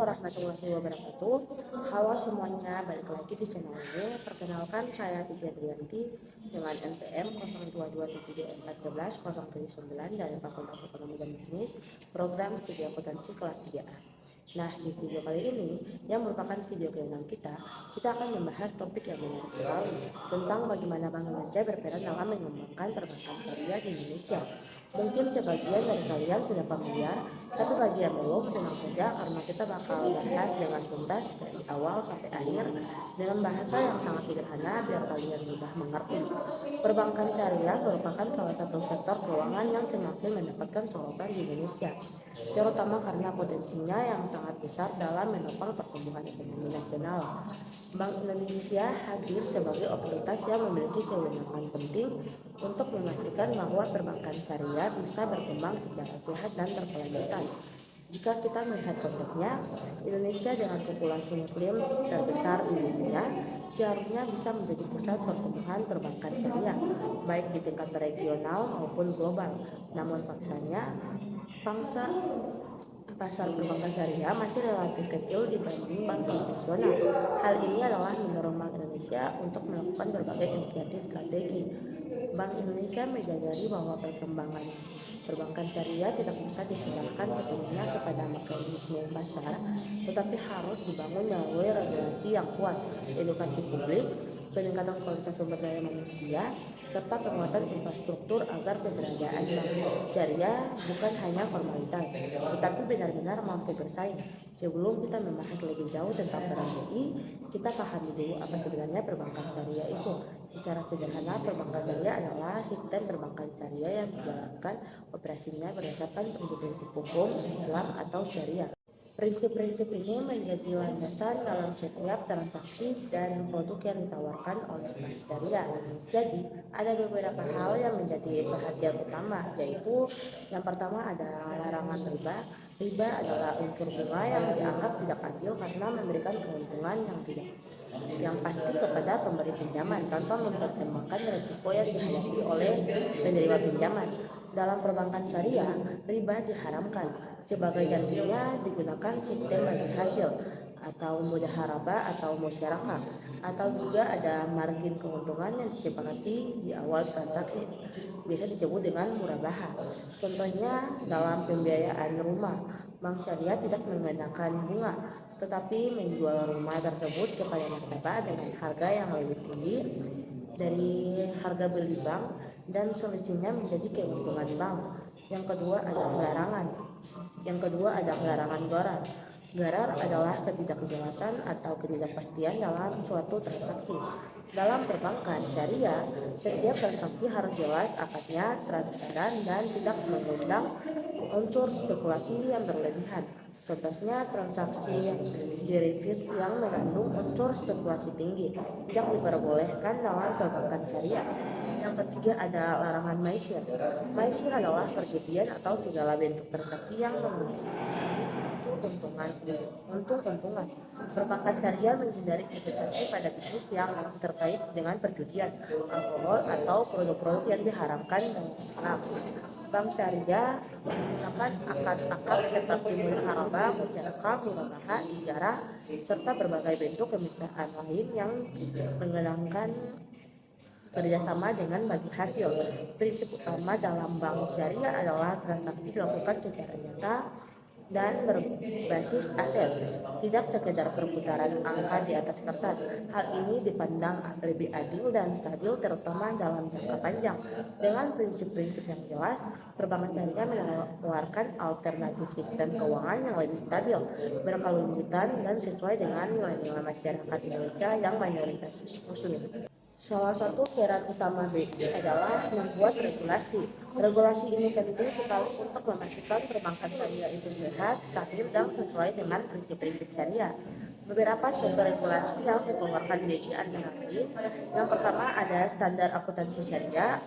warahmatullahi wabarakatuh. Halo semuanya, balik lagi di channel ini. Perkenalkan, saya Titi Adrianti dengan NPM 0227241109 dari Fakultas Ekonomi dan Bisnis, program studi akuntansi kelas 3A. Nah, di video kali ini yang merupakan video ke-6 kita akan membahas topik yang menarik sekali tentang bagaimana Bank Indonesia berperan dalam mengembangkan perbankan syariah di Indonesia. Mungkin sebagian dari kalian sudah familiar, tapi bagi yang belum, tenang saja karena kita bakal bahas dengan tuntas dari awal sampai akhir dengan bahasa yang sangat sederhana biar kalian mudah mengerti. Perbankan syariah merupakan salah satu sektor keuangan yang semakin mendapatkan sorotan di Indonesia, terutama karena potensinya yang sangat besar dalam menopang pertumbuhan ekonomi nasional. Bank Indonesia hadir sebagai otoritas yang memiliki kewenangan penting untuk memastikan bahwa perbankan syariah bisa berkembang secara sehat dan berkelanjutan. Jika kita melihat konteksnya, Indonesia dengan populasi muslim terbesar di dunia seharusnya bisa menjadi pusat pertumbuhan perbankan syariah, baik di tingkat regional maupun global. Namun faktanya, pangsa pasar perbankan syariah masih relatif kecil dibanding bank konvensional. Hal ini adalah mendorong Bank Indonesia untuk melakukan berbagai inisiatif strategi. Bank Indonesia menyadari bahwa perkembangan perbankan syariah tidak bisa diserahkan sepenuhnya kepada mekanisme pasar, tetapi harus dibangun melalui regulasi yang kuat, edukasi publik, peningkatan kualitas sumber daya manusia, serta penguatan infrastruktur agar keberadaan bank syariah bukan hanya formalitas, tetapi benar-benar mampu bersaing. Sebelum kita membahas lebih jauh tentang peran BI, kita pahami dulu apa sebenarnya perbankan syariah itu. Secara sederhana, perbankan syariah adalah sistem perbankan syariah yang dijalankan operasinya berdasarkan prinsip-prinsip hukum Islam atau syariah. Prinsip-prinsip ini menjadi landasan dalam setiap transaksi dan produk yang ditawarkan oleh bank syariah. Jadi, ada beberapa hal yang menjadi perhatian utama, yaitu yang pertama ada larangan riba. Riba adalah unsur bunga yang dianggap tidak adil karena memberikan keuntungan yang pasti kepada pemberi pinjaman tanpa mempertimbangkan risiko yang dihadapi oleh penerima pinjaman. Dalam perbankan syariah, riba diharamkan. Sebagai gantinya digunakan sistem bagi hasil atau mudaharabah atau musyarakah, atau juga ada margin keuntungan yang disepakati di awal transaksi, bisa disebut dengan murabahah. Contohnya dalam pembiayaan rumah, bank syariah tidak mengenakan bunga, tetapi menjual rumah tersebut kepada nasabah dengan harga yang lebih tinggi dari harga beli bank dan selisihnya menjadi keuntungan bank. Yang kedua ada larangan gharar. Gharar adalah ketidakjelasan atau ketidakpastian dalam suatu transaksi. Dalam perbankan syariah, setiap transaksi harus jelas akadnya, transparan, dan tidak mengundang unsur spekulasi yang berlebihan. Contohnya transaksi derivatif yang mengandung unsur spekulasi tinggi tidak diperbolehkan dalam perbankan syariah. Yang ketiga ada larangan maisir. Maisir adalah perjudian atau segala bentuk transaksi yang mengandung unsur untung-untungan. Perbankan syariah menghindari investasi pada bisnis yang terkait dengan perjudian, alkohol, atau produk-produk yang diharamkan dalam Islam. Bank syariah menggunakan akad-akad seperti mudaharabah, musyarakah, murabahah, ijarah, serta berbagai bentuk kemitraan lain yang mengenangkan kerjasama dengan bagi hasil. Prinsip utama dalam bank syariah adalah transaksi dilakukan secara nyata dan berbasis aset, tidak sekedar perputaran angka di atas kertas. Hal ini dipandang lebih adil dan stabil terutama dalam jangka panjang. Dengan prinsip-prinsip yang jelas, perbankan syariah menawarkan alternatif sistem keuangan yang lebih stabil, berkelanjutan, dan sesuai dengan nilai-nilai masyarakat Indonesia yang mayoritas muslim. Salah satu peran utama BI adalah membuat regulasi. Regulasi ini penting sekali untuk memastikan perbankan syariah itu sehat, stabil, dan sesuai dengan prinsip-prinsip syariah. Beberapa contoh regulasi yang dikeluarkan BI antara lain, yang pertama ada standar akuntansi syariah,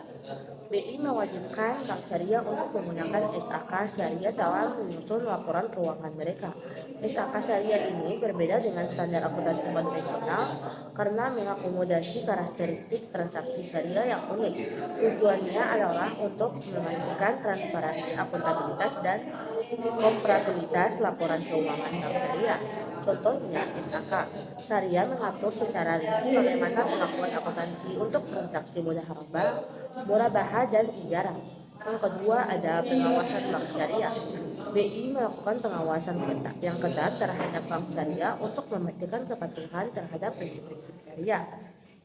BI mewajibkan bank syariah untuk menggunakan SAK syariah dalam menyusun laporan keuangan mereka. SAK syariah ini berbeda dengan standar akuntansi konvensional karena mengakomodasi karakteristik transaksi syariah yang unik. Tujuannya adalah untuk memastikan transparansi akuntabilitas dan komparabilitas laporan keuangan bank syariah. Contohnya SAK syariah mengatur secara rinci bagaimana pengakuan akuntansi untuk transaksi murabahah dan ijarah. Yang kedua ada pengawasan bank syariah. BI melakukan pengawasan yang ketat terhadap bank syariah untuk memastikan kepatuhan terhadap prinsip-prinsip syariah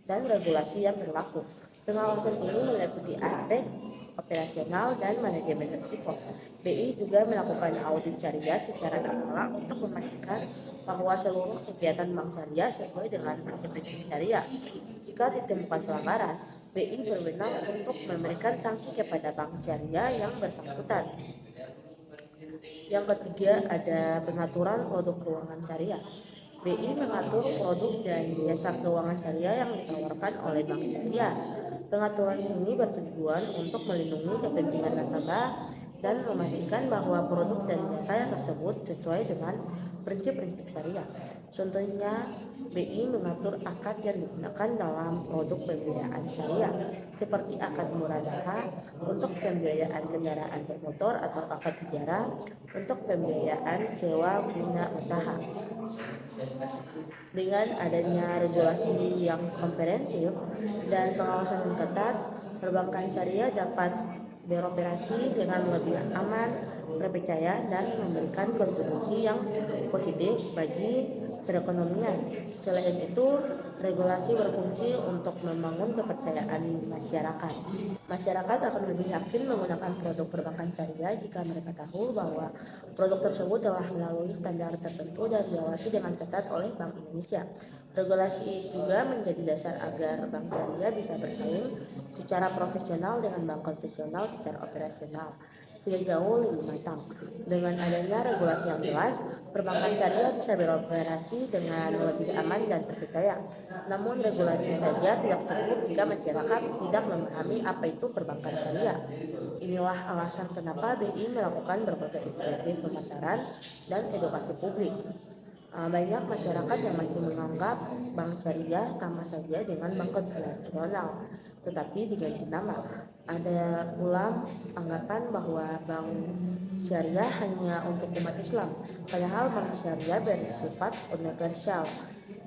dan regulasi yang berlaku. Pengawasan ini meliputi aspek operasional dan manajemen risiko. BI juga melakukan audit syariah secara berkala untuk memastikan bahwa seluruh kegiatan bank syariah sesuai dengan prinsip-prinsip syariah. Jika ditemukan pelanggaran, BI berwenang untuk memberikan sanksi kepada bank syariah yang bersangkutan. Yang ketiga ada pengaturan produk keuangan syariah. BI mengatur produk dan jasa keuangan syariah yang ditawarkan oleh bank syariah. Pengaturan ini bertujuan untuk melindungi kepentingan nasabah dan memastikan bahwa produk dan jasa tersebut sesuai dengan prinsip-prinsip syariah. Contohnya, BI mengatur akad yang digunakan dalam produk pembiayaan syariah, seperti akad murabahah untuk pembiayaan kendaraan bermotor atau akad ijarah untuk pembiayaan sewa guna usaha. Dengan adanya regulasi yang komprehensif dan pengawasan yang ketat, perbankan syariah dapat beroperasi dengan lebih aman, terpercaya, dan memberikan kontribusi yang positif bagi perekonomian. Selain itu, regulasi berfungsi untuk membangun kepercayaan masyarakat. Masyarakat akan lebih yakin menggunakan produk perbankan syariah jika mereka tahu bahwa produk tersebut telah melalui standar tertentu dan diawasi dengan ketat oleh Bank Indonesia. Regulasi juga menjadi dasar agar bank syariah bisa bersaing secara profesional dengan bank konvensional secara operasional tidak jauh lebih matang. Dengan adanya regulasi yang jelas, perbankan syariah bisa beroperasi dengan lebih aman dan terpercaya. Namun regulasi saja tidak cukup jika masyarakat tidak memahami apa itu perbankan syariah. Inilah alasan kenapa BI melakukan berbagai inisiatif pemasaran dan edukasi publik. Banyak masyarakat yang masih menganggap bank syariah sama saja dengan bank konvensional, tetapi diganti nama. Ada pula anggapan bahwa bank syariah hanya untuk umat Islam, padahal bank syariah bersifat universal,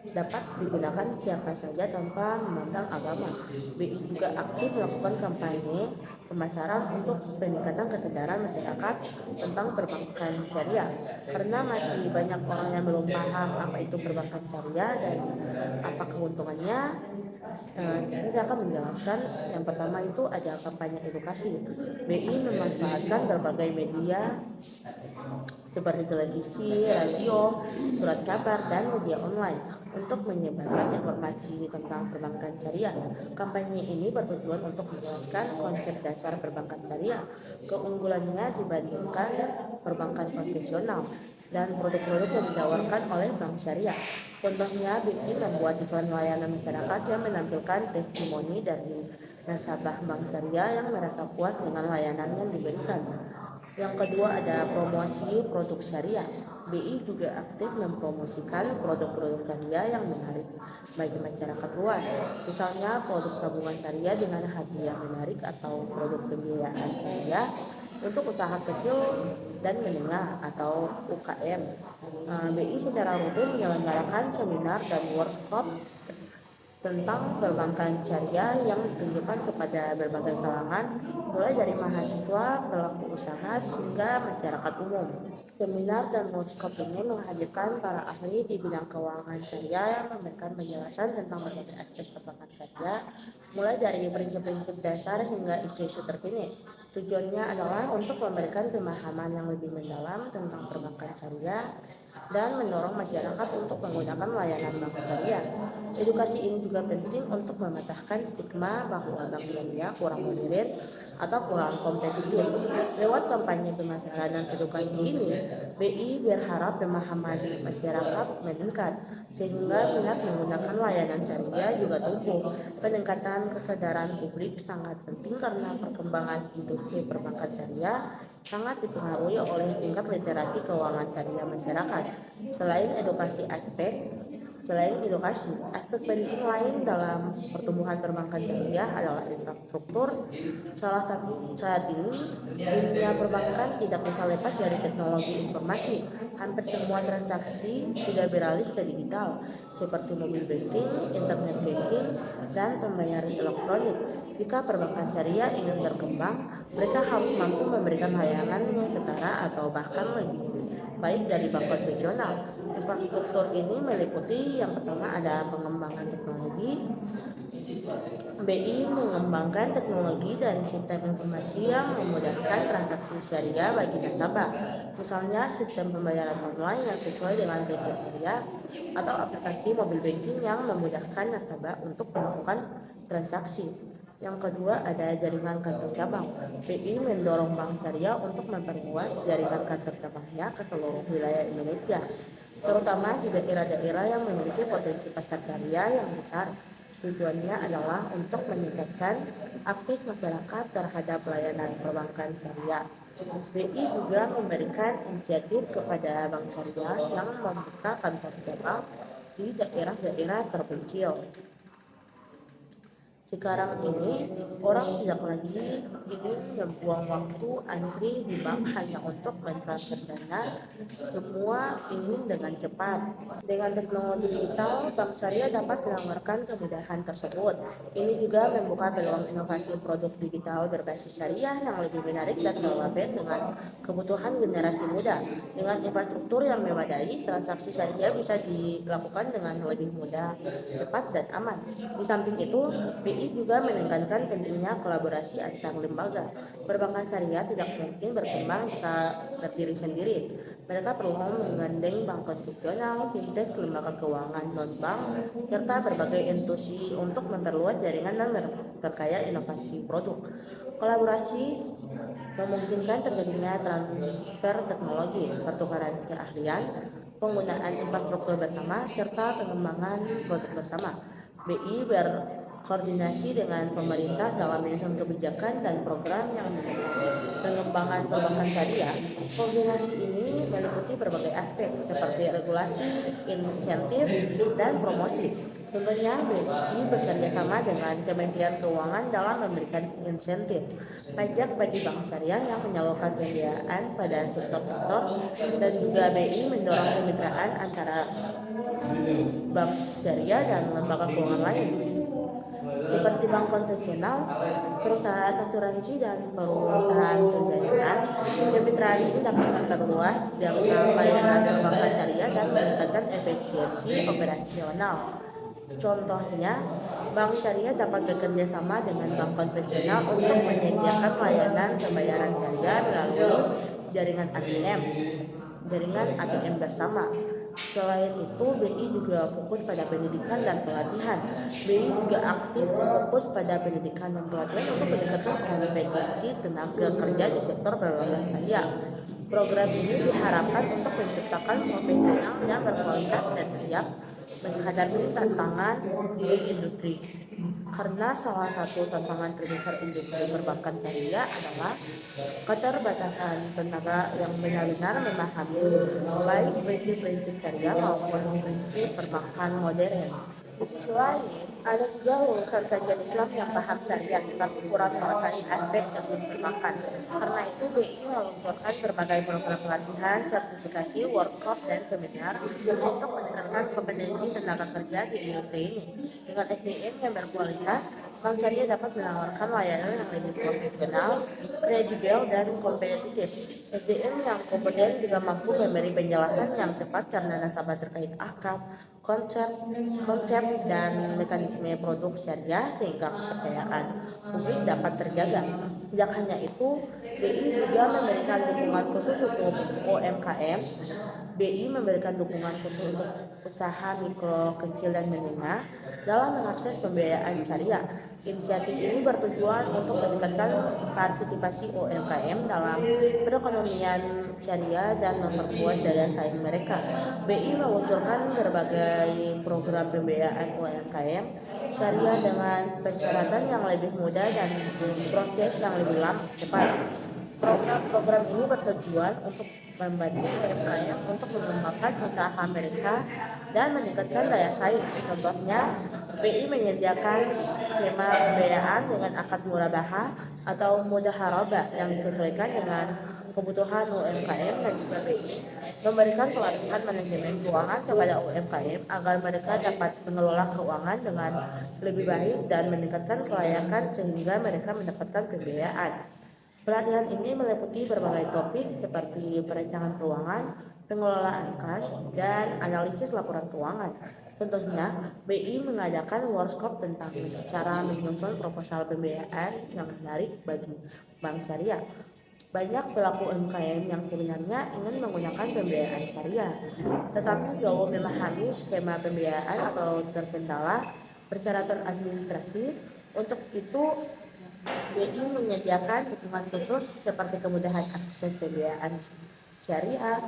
dapat digunakan siapa saja tanpa memandang agama. BI juga aktif melakukan kampanye pemasaran untuk peningkatan kesadaran masyarakat tentang perbankan syariah, karena masih banyak orang yang belum paham apa itu perbankan syariah dan apa keuntungannya. Di sini saya akan menjelaskan. Yang pertama itu ada kampanye edukasi. BI memanfaatkan berbagai media seperti televisi, radio, surat kabar, dan media online untuk menyebarkan informasi tentang perbankan syariah. Kampanye ini bertujuan untuk menjelaskan konsep dasar perbankan syariah, keunggulannya dibandingkan perbankan konvensional, dan produk-produk yang ditawarkan oleh bank syariah. Contohnya, BI membuat iklan layanan masyarakat yang menampilkan testimoni dari nasabah bank syariah yang merasa puas dengan layanan yang diberikan. Yang kedua ada promosi produk syariah. BI juga aktif mempromosikan produk-produk syariah yang menarik bagi masyarakat luas. Misalnya produk tabungan syariah dengan hadiah menarik atau produk pembiayaan syariah untuk usaha kecil dan menengah atau UKM. BI secara rutin menyelenggarakan seminar dan workshop tentang perbankan syariah yang ditunjukkan kepada berbagai kalangan, mulai dari mahasiswa, pelaku usaha, hingga masyarakat umum. Seminar dan workshop ini menghadirkan para ahli di bidang keuangan syariah yang memberikan penjelasan tentang berbagai aspek perbankan syariah, mulai dari prinsip-prinsip dasar hingga isu-isu terkini. Tujuannya adalah untuk memberikan pemahaman yang lebih mendalam tentang perbankan syariah dan mendorong masyarakat untuk menggunakan layanan bank syariah. Edukasi ini juga penting untuk mematahkan stigma bahwa bank syariah kurang modern atau kurang kompetitif. Lewat kampanye pemasaran dan edukasi ini, BI berharap pemahaman masyarakat meningkat sehingga minat menggunakan layanan syariah juga tumbuh. Peningkatan kesadaran publik sangat penting karena perkembangan industri perbankan syariah sangat dipengaruhi oleh tingkat literasi keuangan syariah masyarakat. Selain edukasi, aspek penting lain dalam pertumbuhan perbankan syariah adalah infrastruktur. Saat ini, dunia perbankan tidak bisa lepas dari teknologi informasi. Hampir semua transaksi sudah beralih ke digital, seperti mobile banking, internet banking, dan pembayaran elektronik. Jika perbankan syariah ingin berkembang, mereka harus mampu memberikan layanan yang setara atau bahkan lebih baik dari bank konvensional. Infrastruktur ini meliputi yang pertama ada pengembangan teknologi. BI mengembangkan teknologi dan sistem informasi yang memudahkan transaksi syariah bagi nasabah. Misalnya sistem pembayaran online yang sesuai dengan prinsip syariah atau aplikasi mobile banking yang memudahkan nasabah untuk melakukan transaksi. Yang kedua ada jaringan kantor cabang. BI mendorong bank syariah untuk memperluas jaringan kantor cabangnya ke seluruh wilayah Indonesia, terutama di daerah-daerah yang memiliki potensi pasar syariah yang besar. Tujuannya adalah untuk meningkatkan akses masyarakat terhadap layanan perbankan syariah. BI juga memberikan insentif kepada bank syariah yang membuka kantor cabang di daerah-daerah terpencil. Sekarang ini, orang tidak lagi ingin membuang waktu antri di bank hanya untuk mentransfer dana. Semua ingin dengan cepat. Dengan teknologi digital, bank syariah dapat menawarkan kemudahan tersebut. Ini juga membuka peluang inovasi produk digital berbasis syariah yang lebih menarik dan relevan dengan kebutuhan generasi muda. Dengan infrastruktur yang memadai, transaksi syariah bisa dilakukan dengan lebih mudah, cepat, dan aman. Di samping itu, BI juga menekankan pentingnya kolaborasi antar lembaga. Perbankan syariah tidak mungkin berkembang jika berdiri sendiri. Mereka perlu menggandeng bank konvensional, fintech, lembaga keuangan non-bank, serta berbagai institusi untuk memperluas jaringan dan memperkaya inovasi produk. Kolaborasi memungkinkan terjadinya transfer teknologi, pertukaran keahlian, penggunaan infrastruktur bersama, serta pengembangan produk bersama. BI berkoordinasi dengan pemerintah dalam menyusun kebijakan dan program yang mendukung pengembangan perbankan syariah. Koordinasi ini meliputi berbagai aspek seperti regulasi, insentif, dan promosi. Contohnya, BI bekerja sama dengan Kementerian Keuangan dalam memberikan insentif pajak bagi bank syariah yang menyalurkan pembiayaan pada sektor-sektor, dan juga BI mendorong kemitraan antara bank syariah dan lembaga keuangan lain seperti bank konvensional, perusahaan asuransi, dan perusahaan pembiayaan. Kemitraan ini dapat memperluas jangka layanan perbankan syariah dan meningkatkan efisiensi operasional. Contohnya, bank syariah dapat bekerja sama dengan bank konvensional untuk menyediakan layanan pembayaran syariah melalui jaringan ATM bersama. Selain itu, BI juga fokus pada pendidikan dan pelatihan. BI juga aktif fokus pada pendidikan dan pelatihan untuk meningkatkan kompetensi tenaga kerja di sektor perbankan syariah. Program ini diharapkan untuk menciptakan profesional yang berkualitas dan siap menghadapi tantangan di industri. Karena salah satu tantangan terbesar industri perbankan syariah adalah keterbatasan tenaga yang benar-benar memahami baik prinsip-prinsip syariah maupun prinsip perbankan modern. Di sisi lain, ada juga lulusan kajian Islam yang paham syariah tetapi kurang menguasai aspek teknik perbankan. Karena itu, BI meluncurkan berbagai program pelatihan, sertifikasi, workshop, dan seminar untuk meningkatkan kompetensi tenaga kerja di industri ini. Dengan SDM yang berkualitas, bank syariah dapat menawarkan layanan yang lebih profesional, kredibel, dan kompetitif. SDM yang kompeten juga mampu memberi penjelasan yang tepat karena nasabah terkait akad, konsep, dan mekanisme produk syariah sehingga kepercayaan publik dapat terjaga. Tidak hanya itu, BI juga memberikan dukungan khusus untuk UMKM. BI memberikan dukungan khusus untuk usaha mikro, kecil, dan menengah dalam mengakses pembiayaan syariah. Inisiatif ini bertujuan untuk meningkatkan partisipasi UMKM dalam perekonomian syariah dan memperkuat daya saing mereka. BI meluncurkan berbagai program pembiayaan UMKM syariah dengan persyaratan yang lebih mudah dan proses yang lebih cepat. Program-program ini bertujuan untuk membantu UMKM untuk mengembangkan usaha mereka dan meningkatkan daya saing. Contohnya, BI menyediakan skema pembiayaan dengan akad murabahah atau mudaharabah yang disesuaikan dengan kebutuhan UMKM, dan juga BI memberikan pelatihan manajemen keuangan kepada UMKM agar mereka dapat mengelola keuangan dengan lebih baik dan meningkatkan kelayakan sehingga mereka mendapatkan pembiayaan. Pelatihan ini meliputi berbagai topik seperti perencanaan keuangan, pengelolaan kas, dan analisis laporan keuangan. Contohnya, BI mengadakan workshop tentang cara menyusun proposal pembiayaan yang menarik bagi bank syariah. Banyak pelaku UMKM yang sebenarnya ingin menggunakan pembiayaan syariah, tetapi belum memahami skema pembiayaan atau terkendala persyaratan administrasi. Untuk itu, BI menyediakan dukungan khusus seperti kemudahan akses pembiayaan syariah,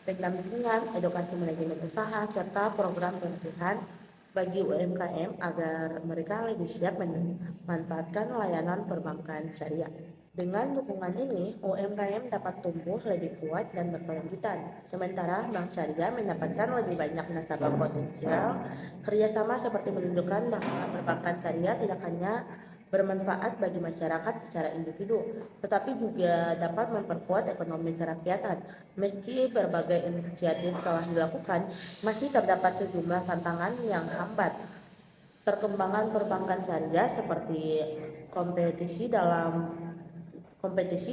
pendampingan, edukasi manajemen usaha, serta program pelatihan bagi UMKM agar mereka lebih siap memanfaatkan layanan perbankan syariah. Dengan dukungan ini, UMKM dapat tumbuh lebih kuat dan berkelanjutan, sementara bank syariah mendapatkan lebih banyak nasabah potensial. Kerjasama seperti menunjukkan bahwa perbankan syariah tidak hanya bermanfaat bagi masyarakat secara individu, tetapi juga dapat memperkuat ekonomi kerakyatan. Meski berbagai inisiatif telah dilakukan, masih terdapat sejumlah tantangan yang hambat perkembangan perbankan syariah seperti kompetisi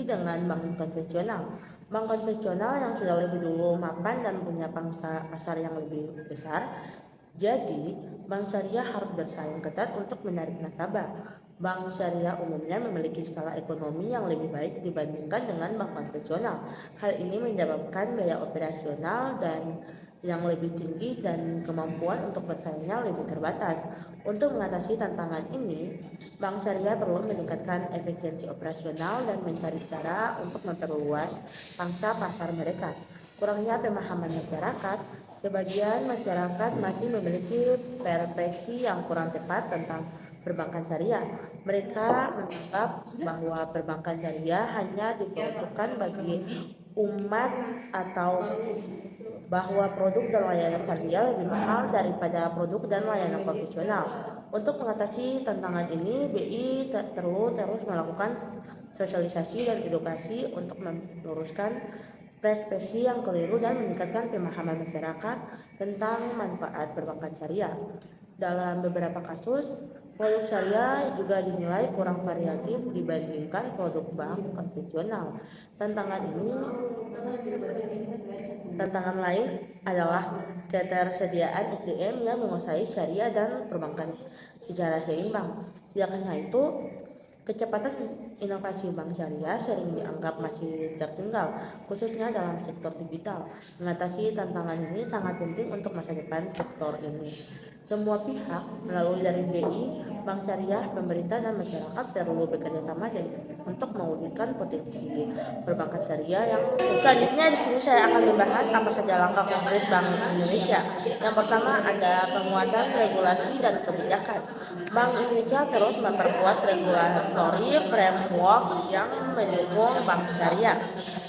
dengan bank konvensional. Bank konvensional yang sudah lebih dulu mapan dan punya pasar yang lebih besar, jadi bank syariah harus bersaing ketat untuk menarik nasabah. Bank syariah umumnya memiliki skala ekonomi yang lebih baik dibandingkan dengan bank konvensional. Hal ini menyebabkan biaya operasional dan yang lebih tinggi dan kemampuan untuk bersaingnya lebih terbatas. Untuk mengatasi tantangan ini, bank syariah perlu meningkatkan efisiensi operasional dan mencari cara untuk memperluas pangsa pasar mereka. Kurangnya pemahaman masyarakat. Sebagian masyarakat masih memiliki persepsi yang kurang tepat tentang perbankan syariah. Mereka menganggap bahwa perbankan syariah hanya diperuntukkan bagi umat atau bahwa produk dan layanan syariah lebih mahal daripada produk dan layanan konvensional. Untuk mengatasi tantangan ini, BI perlu terus melakukan sosialisasi dan edukasi untuk meluruskan persepsi yang keliru dan meningkatkan pemahaman masyarakat tentang manfaat perbankan syariah. Dalam beberapa kasus, produk syariah juga dinilai kurang variatif dibandingkan produk bank konvensional. Tantangan lain adalah ketersediaan SDM yang menguasai syariah dan perbankan secara seimbang. Tidak hanya itu, kecepatan inovasi bank syariah sering dianggap masih tertinggal, khususnya dalam sektor digital. Mengatasi tantangan ini sangat penting untuk masa depan sektor ini. Semua pihak, melalui dari BI, bank syariah, pemerintah, dan masyarakat perlu bekerja sama untuk mewujudkan potensi perbankan syariah yang selanjutnya. Di sini saya akan membahas apa saja langkah konkret Bank Indonesia. Yang pertama ada penguatan regulasi dan kebijakan. Bank Indonesia terus memperkuat regulatory framework yang mendukung bank syariah,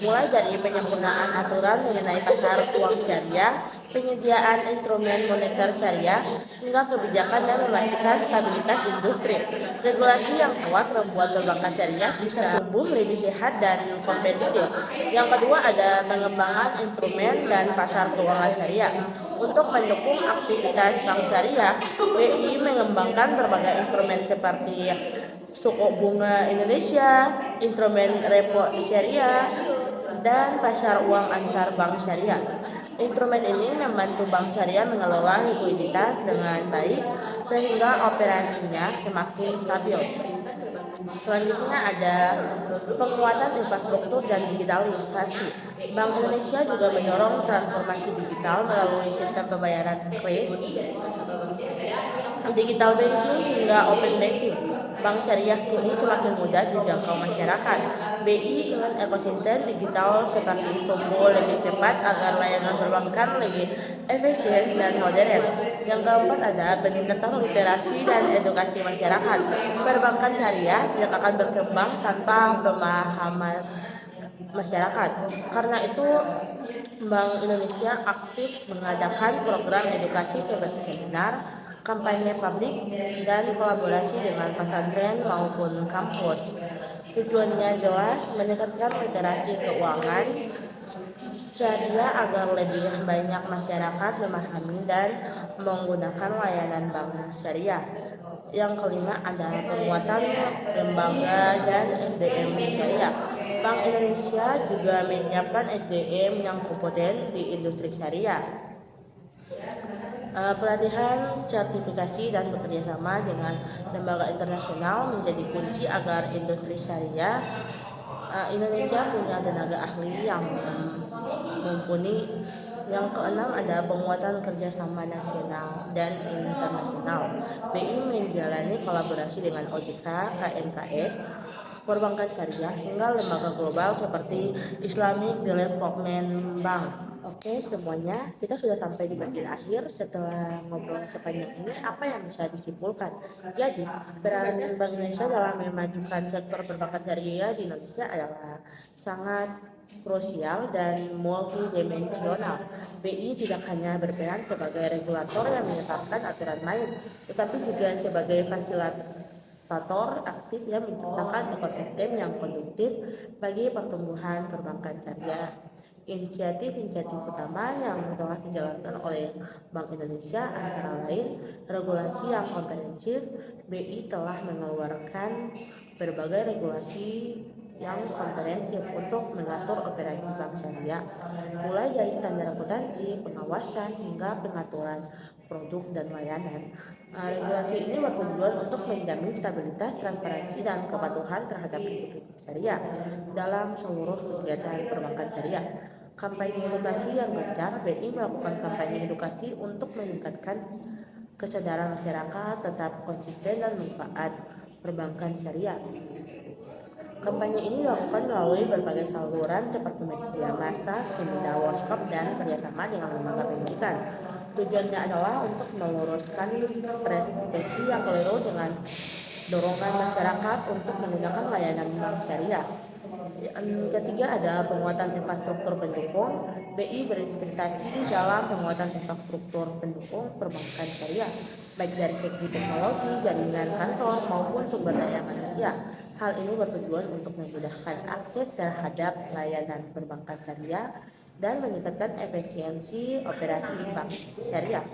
mulai dari penyempurnaan aturan mengenai pasar uang syariah, penyediaan instrumen moneter syariah, hingga kebijakan dan memastikan stabilitas industri. Regulasi yang kuat membuat perbankan syariah bisa tumbuh lebih sehat dan kompetitif. Yang kedua ada pengembangan instrumen dan pasar keuangan syariah. Untuk mendukung aktivitas bank syariah, BI mengembangkan berbagai instrumen seperti suku bunga Indonesia, instrumen repo syariah, dan pasar uang antar bank syariah. Instrumen ini membantu bank syariah mengelola likuiditas dengan baik sehingga operasinya semakin stabil. Selanjutnya ada penguatan infrastruktur dan digitalisasi. Bank Indonesia juga mendorong transformasi digital melalui sistem pembayaran kris, digital banking, hingga open banking. Bank syariah kini semakin mudah dijangkau masyarakat. BI ingin ekosistem digital seperti tumbuh lebih cepat agar layanan perbankan lebih efisien dan modern. Yang keempat ada peningkatan literasi dan edukasi masyarakat. Perbankan syariah tidak akan berkembang tanpa pemahaman masyarakat. Karena itu, Bank Indonesia aktif mengadakan program edukasi seperti seminar, kampanye publik, dan kolaborasi dengan pesantren maupun kampus. Tujuannya jelas, meningkatkan literasi keuangan syariah agar lebih banyak masyarakat memahami dan menggunakan layanan bank syariah. Yang kelima ada penguatan lembaga dan SDM syariah. Bank Indonesia juga menyiapkan SDM yang kompeten di industri syariah. Pelatihan, sertifikasi, dan bekerjasama dengan lembaga internasional menjadi kunci agar industri syariah Indonesia punya tenaga ahli yang mumpuni. Yang keenam ada penguatan kerjasama nasional dan internasional. BI menjalani kolaborasi dengan OJK, KNKS, perbankan syariah, hingga lembaga global seperti Islamic Development Bank. Oke, semuanya kita sudah sampai di bagian akhir. Setelah ngobrol sepanjang ini, apa yang bisa disimpulkan? Jadi, peran Bank Indonesia dalam memajukan sektor perbankan syariah di Indonesia adalah sangat krusial dan multidimensional. BI tidak hanya berperan sebagai regulator yang menetapkan aturan main, tetapi juga sebagai fasilitator aktif yang menciptakan ekosistem yang kondusif bagi pertumbuhan perbankan syariah. Inisiatif-inisiatif utama yang telah dijalankan oleh Bank Indonesia antara lain regulasi yang komprehensif. BI telah mengeluarkan berbagai regulasi yang komprehensif untuk mengatur operasi bank syariah, mulai dari standar akuntansi, pengawasan, hingga pengaturan produk dan layanan. Regulasi ini bertujuan untuk menjamin stabilitas, transparansi, dan kepatuhan terhadap prinsip syariah dalam seluruh kegiatan perbankan syariah. Kampanye edukasi yang gencar. BI melakukan kampanye edukasi untuk meningkatkan kesadaran masyarakat tetap konsisten dan manfaat perbankan syariah. Kampanye ini dilakukan melalui berbagai saluran seperti media massa, seminar, workshop, dan kerjasama dengan lembaga pendidikan. Tujuannya adalah untuk meluruskan persepsi yang keliru dengan dorongan masyarakat untuk menggunakan layanan bank syariah. Yang ketiga ada penguatan infrastruktur pendukung. BI berinvestasi dalam penguatan infrastruktur pendukung perbankan syariah, baik dari segi teknologi, jaringan kantor, maupun sumber daya manusia. Hal ini bertujuan untuk memudahkan akses terhadap layanan perbankan syariah dan meningkatkan efisiensi operasi bank syariah.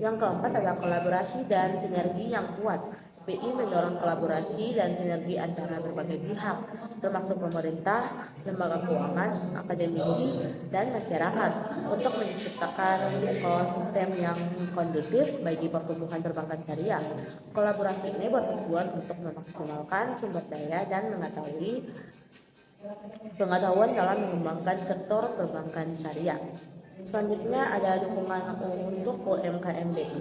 Yang keempat adalah kolaborasi dan sinergi yang kuat. BI mendorong kolaborasi dan sinergi antara berbagai pihak, termasuk pemerintah, lembaga keuangan, akademisi, dan masyarakat, untuk menciptakan ekosistem yang kondusif bagi pertumbuhan perbankan syariah. Kolaborasi ini bertujuan untuk memaksimalkan sumber daya dan pengetahuan dalam mengembangkan sektor perbankan syariah. Selanjutnya ada dukungan untuk UMKM BI.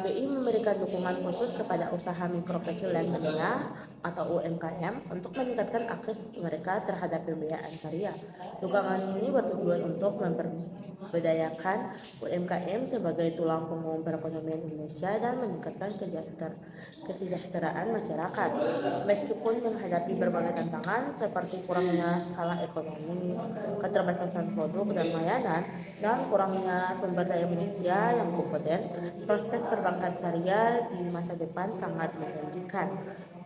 BI memberikan dukungan khusus kepada usaha mikro kecil dan menengah atau UMKM untuk meningkatkan akses mereka terhadap pembiayaan syariah. Dukungan ini bertujuan untuk memberdayakan UMKM sebagai tulang punggung perekonomian Indonesia dan meningkatkan kesejahteraan masyarakat. Meskipun menghadapi berbagai tantangan seperti kurangnya skala ekonomi, keterbatasan produk dan layanan, dan kurangnya sumber daya manusia yang kompeten, prospek perbankan syariah di masa depan sangat menjanjikan.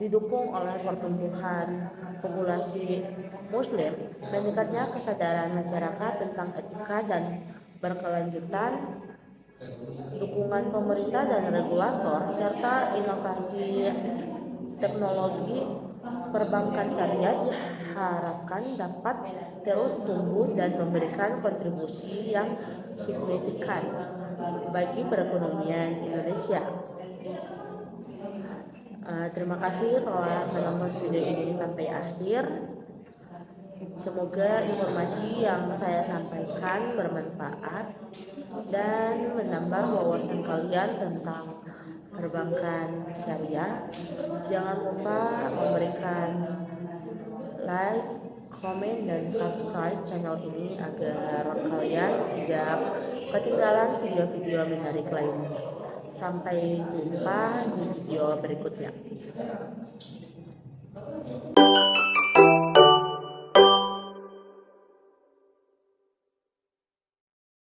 Didukung oleh pertumbuhan populasi Muslim, meningkatnya kesadaran masyarakat tentang etika dan berkelanjutan, dukungan pemerintah dan regulator, serta inovasi teknologi perbankan syariah diharapkan dapat terus tumbuh dan memberikan kontribusi yang signifikan bagi perekonomian Indonesia. Terima kasih telah menonton video ini sampai akhir. Semoga informasi yang saya sampaikan bermanfaat dan menambah wawasan kalian tentang perbankan syariah. Jangan lupa memberikan like, komen, dan subscribe channel ini agar kalian tidak ketinggalan video-video menarik lainnya. Sampai jumpa di video berikutnya.